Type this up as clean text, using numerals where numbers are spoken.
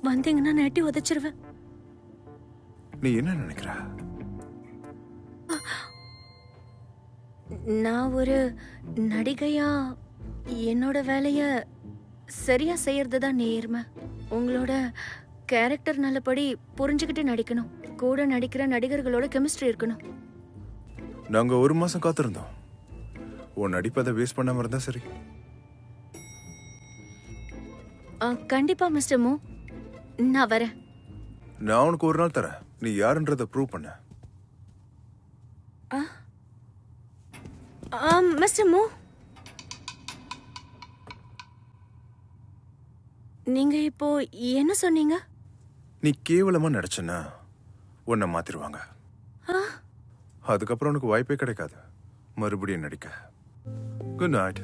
வந்தீங்கன்னா நெட்டி உதைச்சிருவேன். நீ என்ன நினைக்கிற? நான் ஒரு நடிகையா என்னோட வேலைய சரியா செய்யறது தான் நேர்மை. உங்களோட கேரக்டர் நல்லபடி புரிஞ்சுக்கிட்டு நடிக்கணும். கூட நடிக்கிற நடிகர்களோட கெமிஸ்ட்ரி இருக்கணும். நாங்க 1 மாசம் காத்திருந்தோம். உன் நடிப்பதை வேஸ்ட் பண்ணாம இருந்தா சரி. கண்டிப்பா மிஸ்டர் மூ, நான் வரேன். நான் உனக்கு ஒரு நாள் தரேன். நீ யாருன்றத ப்ரூவ் பண்ண. மிஸ்டர் மூ, நீங்க இப்போ என்ன சொன்னீங்க? நீ கேவலமா நடிச்சனா உன்னை மாத்திருவாங்க. அதுக்கப்புறம் உனக்கு வாய்ப்பே கிடைக்காது மறுபடியும் நடிக்க. Good night.